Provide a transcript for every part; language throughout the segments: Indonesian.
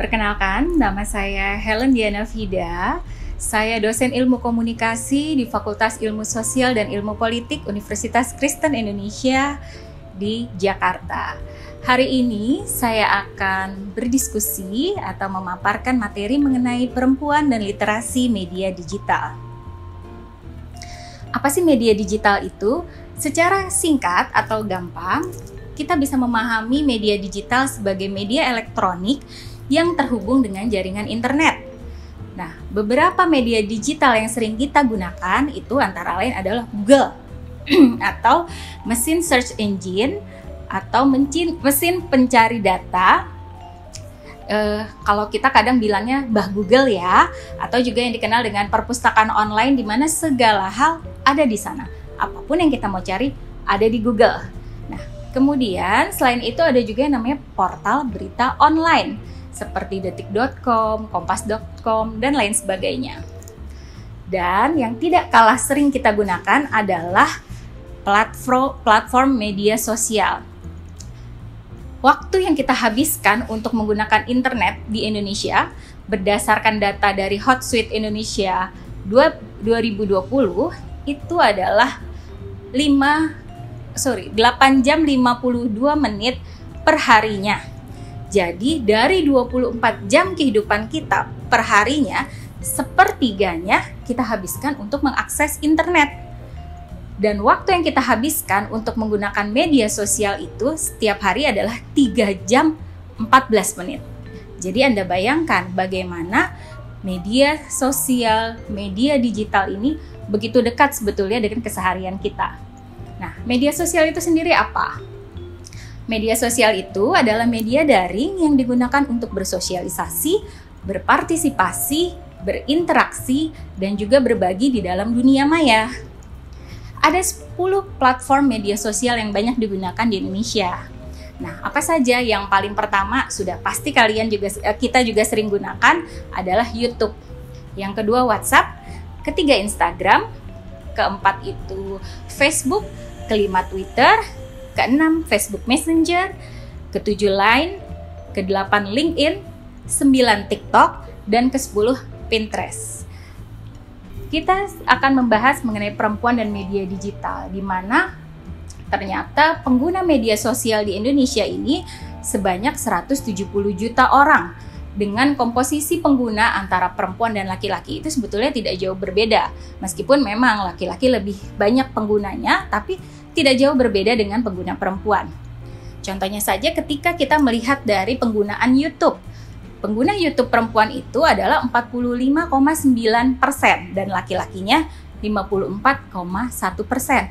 Perkenalkan, nama saya Helen Diana Fida. Saya dosen ilmu komunikasi di Fakultas Ilmu Sosial dan Ilmu Politik Universitas Kristen Indonesia di Jakarta. Hari ini saya akan berdiskusi atau memaparkan materi mengenai perempuan dan literasi media digital. Apa sih media digital itu? Secara singkat atau gampang, kita bisa memahami media digital sebagai media elektronik yang terhubung dengan jaringan internet. Nah, beberapa media digital yang sering kita gunakan itu antara lain adalah Google atau mesin search engine atau mesin pencari data. Kalau kita kadang bilangnya Mbah Google ya, atau juga yang dikenal dengan perpustakaan online di mana segala hal ada di sana. Apapun yang kita mau cari ada di Google. Nah, kemudian selain itu ada juga yang namanya portal berita online seperti detik.com, kompas.com, dan lain sebagainya. Dan yang tidak kalah sering kita gunakan adalah platform media sosial. Waktu yang kita habiskan untuk menggunakan internet di Indonesia berdasarkan data dari Hotsuite Indonesia 2020 itu adalah 8 jam 52 menit per harinya. Jadi dari 24 jam kehidupan kita per harinya, sepertiganya kita habiskan untuk mengakses internet. Dan waktu yang kita habiskan untuk menggunakan media sosial itu setiap hari adalah 3 jam 14 menit. Jadi Anda bayangkan bagaimana media sosial, media digital ini begitu dekat sebetulnya dengan keseharian kita. Nah, media sosial itu sendiri apa? Media sosial itu adalah media daring yang digunakan untuk bersosialisasi, berpartisipasi, berinteraksi, dan juga berbagi di dalam dunia maya. Ada 10 platform media sosial yang banyak digunakan di Indonesia. Nah, apa saja? Yang paling pertama sudah pasti kita juga sering gunakan adalah YouTube. Yang kedua WhatsApp, ketiga Instagram, keempat itu Facebook, kelima Twitter, keenam Facebook Messenger, ketujuh Line, kedelapan LinkedIn, 9 TikTok, dan ke-10 Pinterest. Kita akan membahas mengenai perempuan dan media digital, di mana ternyata pengguna media sosial di Indonesia ini sebanyak 170 juta orang, dengan komposisi pengguna antara perempuan dan laki-laki itu sebetulnya tidak jauh berbeda. Meskipun memang laki-laki lebih banyak penggunanya, tapi tidak jauh berbeda dengan pengguna perempuan. Contohnya saja ketika kita melihat dari penggunaan YouTube. Pengguna YouTube perempuan itu adalah 45,9% dan laki-lakinya 54,1%.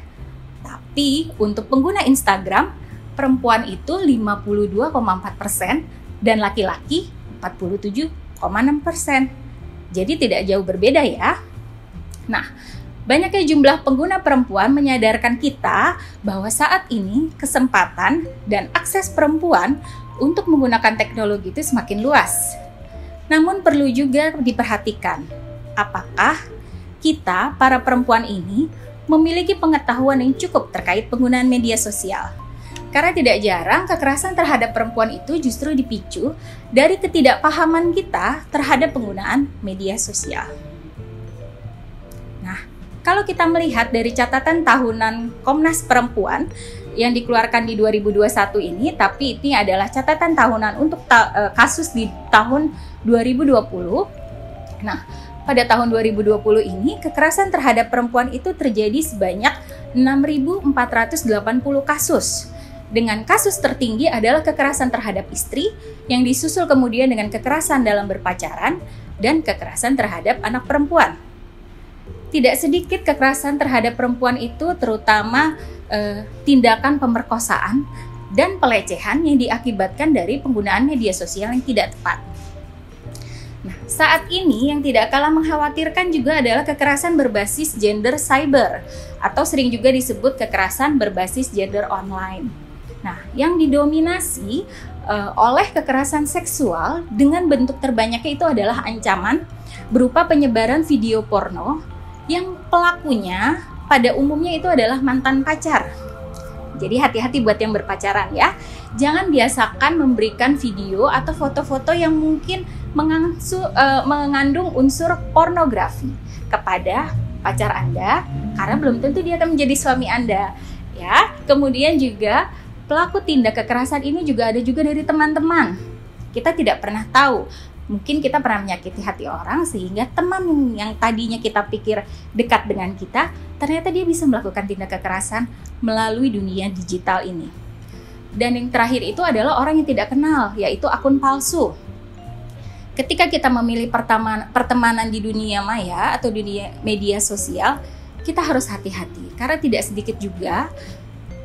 Tapi untuk pengguna Instagram, perempuan itu 52,4% dan laki-laki 47,6%. Jadi tidak jauh berbeda ya. Nah, banyaknya jumlah pengguna perempuan menyadarkan kita bahwa saat ini kesempatan dan akses perempuan untuk menggunakan teknologi itu semakin luas. Namun perlu juga diperhatikan, apakah kita para perempuan ini memiliki pengetahuan yang cukup terkait penggunaan media sosial. Karena tidak jarang kekerasan terhadap perempuan itu justru dipicu dari ketidakpahaman kita terhadap penggunaan media sosial. Nah, kalau kita melihat dari catatan tahunan Komnas Perempuan yang dikeluarkan di 2021 ini, tapi ini adalah catatan tahunan untuk kasus di tahun 2020. Nah, pada tahun 2020 ini kekerasan terhadap perempuan itu terjadi sebanyak 6.480 kasus. Dengan kasus tertinggi adalah kekerasan terhadap istri yang disusul kemudian dengan kekerasan dalam berpacaran dan kekerasan terhadap anak perempuan. Tidak sedikit kekerasan terhadap perempuan itu terutama tindakan pemerkosaan dan pelecehan yang diakibatkan dari penggunaan media sosial yang tidak tepat. Nah, saat ini yang tidak kalah mengkhawatirkan juga adalah kekerasan berbasis gender cyber atau sering juga disebut kekerasan berbasis gender online. Nah, yang didominasi oleh kekerasan seksual dengan bentuk terbanyaknya itu adalah ancaman berupa penyebaran video porno yang pelakunya pada umumnya itu adalah mantan pacar. Jadi hati-hati buat yang berpacaran ya. Jangan biasakan memberikan video atau foto-foto yang mungkin mengandung unsur pornografi kepada pacar Anda, karena belum tentu dia akan menjadi suami Anda. Ya, kemudian juga pelaku tindak kekerasan ini juga ada juga dari teman-teman. Kita tidak pernah tahu. Mungkin kita pernah menyakiti hati orang sehingga teman yang tadinya kita pikir dekat dengan kita, ternyata dia bisa melakukan tindak kekerasan melalui dunia digital ini. Dan yang terakhir itu adalah orang yang tidak kenal, yaitu akun palsu. Ketika kita memilih pertemanan di dunia maya atau dunia media sosial, kita harus hati-hati karena tidak sedikit juga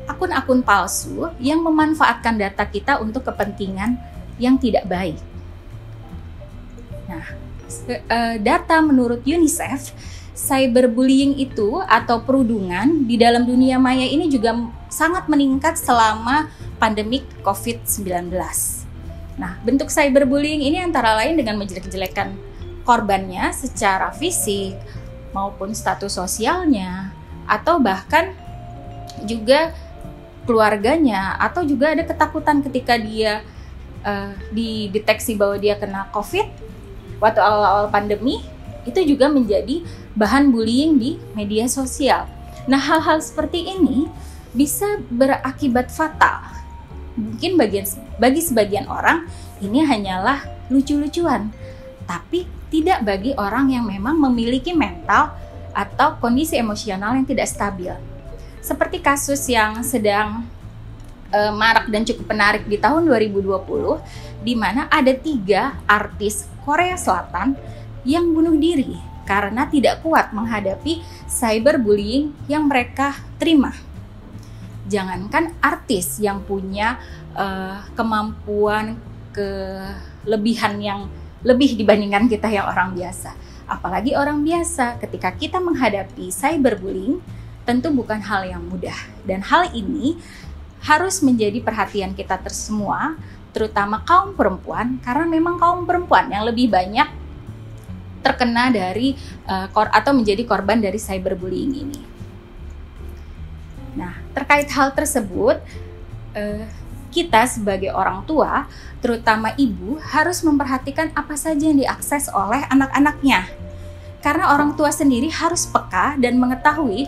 akun-akun palsu yang memanfaatkan data kita untuk kepentingan yang tidak baik. Nah, data menurut UNICEF, cyberbullying itu atau perundungan di dalam dunia maya ini juga sangat meningkat selama pandemik COVID-19. Nah, bentuk cyberbullying ini antara lain dengan menjelek-jelekan korbannya secara fisik maupun status sosialnya, atau bahkan juga keluarganya, atau juga ada ketakutan ketika dia dideteksi bahwa dia kena COVID waktu awal-awal pandemi, itu juga menjadi bahan bullying di media sosial. Nah, hal-hal seperti ini bisa berakibat fatal. Mungkin bagi sebagian orang ini hanyalah lucu-lucuan, tapi tidak bagi orang yang memang memiliki mental atau kondisi emosional yang tidak stabil. Seperti kasus yang sedang marak dan cukup menarik di tahun 2020, di mana ada 3 artis Korea Selatan yang bunuh diri karena tidak kuat menghadapi cyberbullying yang mereka terima. Jangankan artis yang punya kemampuan kelebihan yang lebih dibandingkan kita yang orang biasa. Apalagi orang biasa ketika kita menghadapi cyberbullying tentu bukan hal yang mudah. Dan hal ini harus menjadi perhatian kita semua, terutama kaum perempuan, karena memang kaum perempuan yang lebih banyak terkena dari atau menjadi korban dari cyberbullying ini. Nah, terkait hal tersebut, kita sebagai orang tua, terutama ibu, harus memperhatikan apa saja yang diakses oleh anak-anaknya. Karena orang tua sendiri harus peka dan mengetahui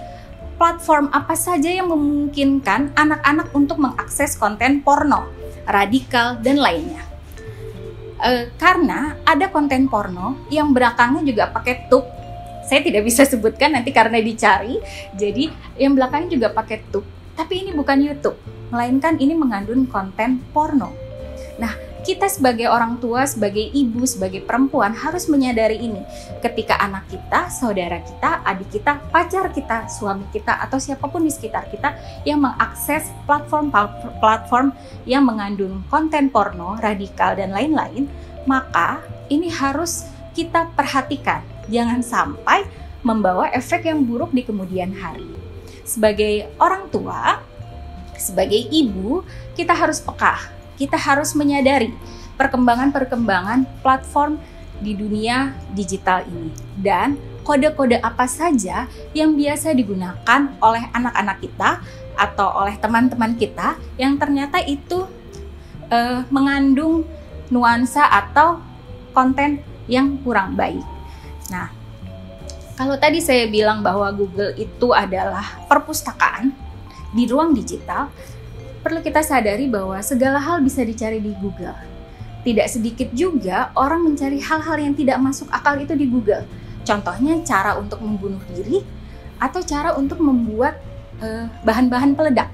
platform apa saja yang memungkinkan anak-anak untuk mengakses konten porno, radikal, dan lainnya. Karena ada konten porno yang belakangnya juga pakai tuk. Saya tidak bisa sebutkan nanti karena dicari. Jadi yang belakangnya juga pakai tuk. Tapi ini bukan YouTube, melainkan ini mengandung konten porno. Nah, kita sebagai orang tua, sebagai ibu, sebagai perempuan harus menyadari ini. Ketika anak kita, saudara kita, adik kita, pacar kita, suami kita, atau siapapun di sekitar kita yang mengakses platform yang mengandung konten porno, radikal, dan lain-lain, maka ini harus kita perhatikan. Jangan sampai membawa efek yang buruk di kemudian hari. Sebagai orang tua, sebagai ibu, kita harus peka. Kita harus menyadari perkembangan-perkembangan platform di dunia digital ini dan kode-kode apa saja yang biasa digunakan oleh anak-anak kita atau oleh teman-teman kita yang ternyata itu mengandung nuansa atau konten yang kurang baik. Nah, kalau tadi saya bilang bahwa Google itu adalah perpustakaan di ruang digital, perlu kita sadari bahwa segala hal bisa dicari di Google. Tidak sedikit juga orang mencari hal-hal yang tidak masuk akal itu di Google. Contohnya cara untuk membunuh diri atau cara untuk membuat bahan-bahan peledak.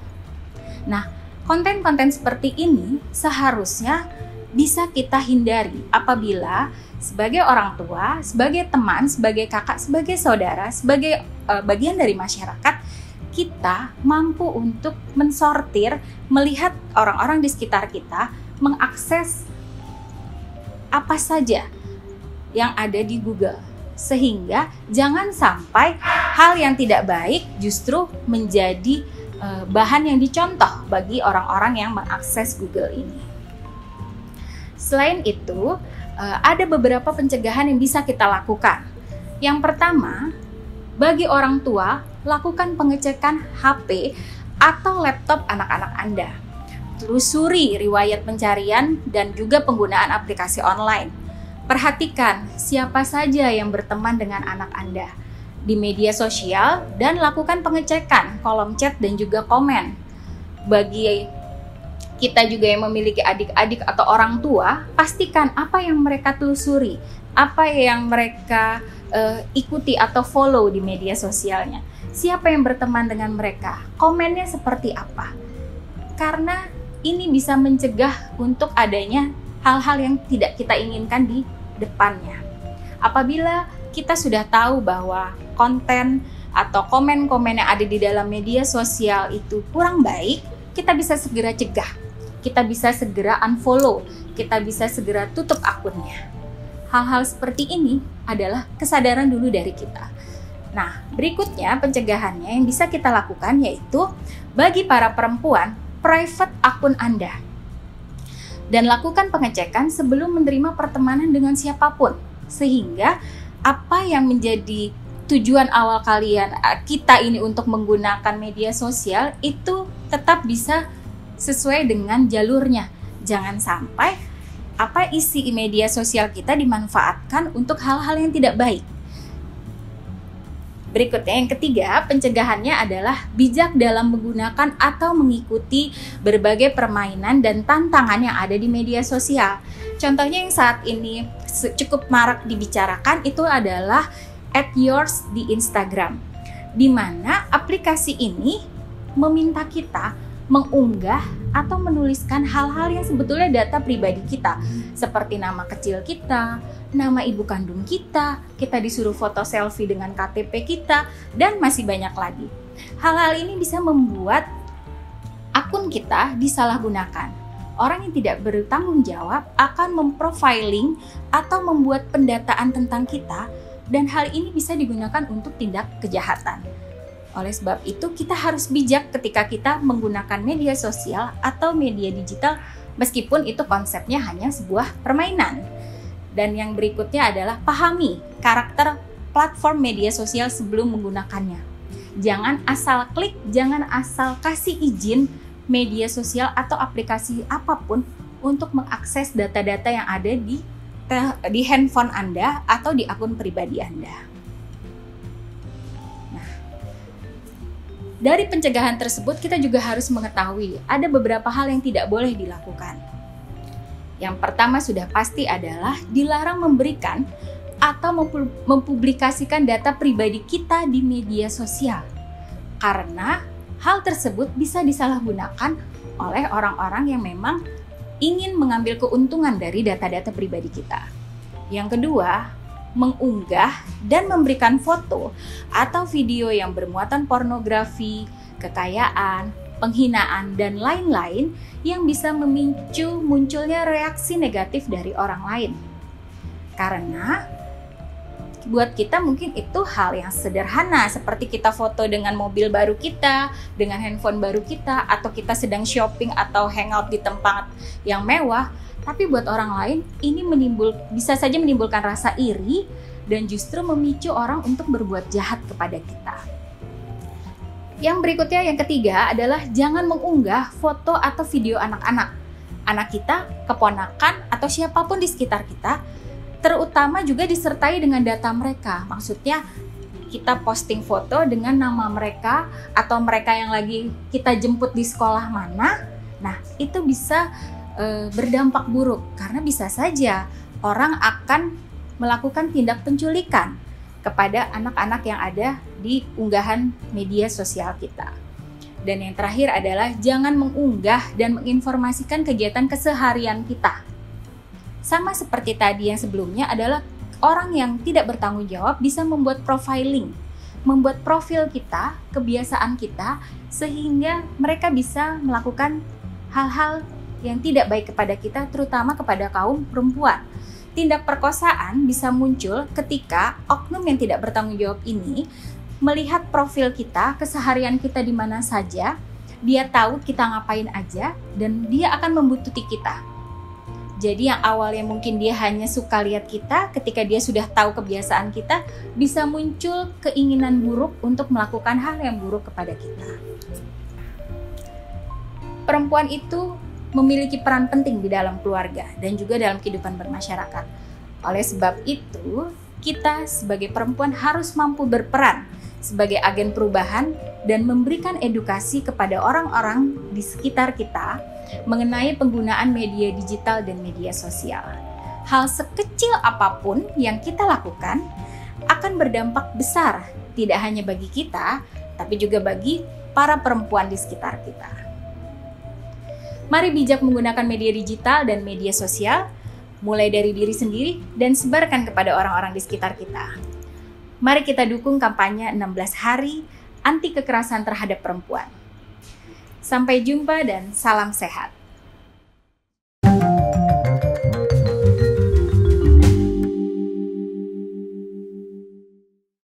Nah, konten-konten seperti ini seharusnya bisa kita hindari apabila sebagai orang tua, sebagai teman, sebagai kakak, sebagai saudara, sebagai bagian dari masyarakat, kita mampu untuk mensortir, melihat orang-orang di sekitar kita, mengakses apa saja yang ada di Google. Sehingga jangan sampai hal yang tidak baik justru menjadi bahan yang dicontoh bagi orang-orang yang mengakses Google ini. Selain itu, ada beberapa pencegahan yang bisa kita lakukan. Yang pertama, bagi orang tua, lakukan pengecekan HP atau laptop anak-anak Anda. Telusuri riwayat pencarian dan juga penggunaan aplikasi online. Perhatikan siapa saja yang berteman dengan anak Anda di media sosial dan lakukan pengecekan kolom chat dan juga komen. Bagi kita juga yang memiliki adik-adik atau orang tua, pastikan apa yang mereka telusuri, apa yang mereka ikuti atau follow di media sosialnya. Siapa yang berteman dengan mereka, komennya seperti apa. Karena ini bisa mencegah untuk adanya hal-hal yang tidak kita inginkan di depannya. Apabila kita sudah tahu bahwa konten atau komen-komen yang ada di dalam media sosial itu kurang baik, kita bisa segera cegah. Kita bisa segera unfollow, kita bisa segera tutup akunnya. Hal-hal seperti ini adalah kesadaran dulu dari kita. Nah, berikutnya pencegahannya yang bisa kita lakukan yaitu bagi para perempuan, private akun Anda. Dan lakukan pengecekan sebelum menerima pertemanan dengan siapapun. Sehingga apa yang menjadi tujuan awal kita ini untuk menggunakan media sosial itu tetap bisa sesuai dengan jalurnya. Jangan sampai isi media sosial kita dimanfaatkan untuk hal-hal yang tidak baik. Berikutnya yang ketiga, pencegahannya adalah bijak dalam menggunakan atau mengikuti berbagai permainan dan tantangan yang ada di media sosial. Contohnya yang saat ini cukup marak dibicarakan itu adalah @yours di Instagram, di mana aplikasi ini meminta kita mengunggah atau menuliskan hal-hal yang sebetulnya data pribadi kita, seperti nama kecil kita, nama ibu kandung kita disuruh foto selfie dengan KTP kita, dan masih banyak lagi. Hal-hal ini bisa membuat akun kita disalahgunakan. Orang yang tidak bertanggung jawab akan memprofiling atau membuat pendataan tentang kita, dan hal ini bisa digunakan untuk tindak kejahatan. Oleh sebab itu, kita harus bijak ketika kita menggunakan media sosial atau media digital, meskipun itu konsepnya hanya sebuah permainan. Dan yang berikutnya adalah pahami karakter platform media sosial sebelum menggunakannya. Jangan asal klik, jangan asal kasih izin media sosial atau aplikasi apapun untuk mengakses data-data yang ada di handphone Anda atau di akun pribadi Anda. Dari pencegahan tersebut, kita juga harus mengetahui ada beberapa hal yang tidak boleh dilakukan. Yang pertama sudah pasti adalah dilarang memberikan atau mempublikasikan data pribadi kita di media sosial. Karena hal tersebut bisa disalahgunakan oleh orang-orang yang memang ingin mengambil keuntungan dari data-data pribadi kita. Yang kedua, mengunggah dan memberikan foto atau video yang bermuatan pornografi, kekayaan, penghinaan, dan lain-lain yang bisa memicu munculnya reaksi negatif dari orang lain. Karena buat kita mungkin itu hal yang sederhana, seperti kita foto dengan mobil baru kita, dengan handphone baru kita, atau kita sedang shopping atau hangout di tempat yang mewah. Tapi buat orang lain ini bisa saja menimbulkan rasa iri dan justru memicu orang untuk berbuat jahat kepada kita. Yang berikutnya, yang ketiga adalah jangan mengunggah foto atau video anak-anak. Anak kita, keponakan, atau siapapun di sekitar kita, terutama juga disertai dengan data mereka. Maksudnya kita posting foto dengan nama mereka atau mereka yang lagi kita jemput di sekolah mana. Nah, itu bisa berdampak buruk karena bisa saja orang akan melakukan tindak penculikan kepada anak-anak yang ada di unggahan media sosial kita. Dan yang terakhir adalah jangan mengunggah dan menginformasikan kegiatan keseharian kita. Sama seperti tadi yang sebelumnya adalah orang yang tidak bertanggung jawab bisa membuat profiling, membuat profil kita, kebiasaan kita, sehingga mereka bisa melakukan hal-hal yang tidak baik kepada kita, terutama kepada kaum perempuan. Tindak perkosaan bisa muncul ketika oknum yang tidak bertanggung jawab ini melihat profil kita, keseharian kita di mana saja, dia tahu kita ngapain aja, dan dia akan membuntuti kita. Jadi yang awalnya mungkin dia hanya suka lihat kita, ketika dia sudah tahu kebiasaan kita, bisa muncul keinginan buruk untuk melakukan hal yang buruk kepada kita. perempuan itu memiliki peran penting di dalam keluarga dan juga dalam kehidupan bermasyarakat. Oleh sebab itu, kita sebagai perempuan harus mampu berperan sebagai agen perubahan dan memberikan edukasi kepada orang-orang di sekitar kita mengenai penggunaan media digital dan media sosial. Hal sekecil apapun yang kita lakukan akan berdampak besar, tidak hanya bagi kita, tapi juga bagi para perempuan di sekitar kita. Mari bijak menggunakan media digital dan media sosial, mulai dari diri sendiri dan sebarkan kepada orang-orang di sekitar kita. Mari kita dukung kampanye 16 hari anti kekerasan terhadap perempuan. Sampai jumpa dan salam sehat.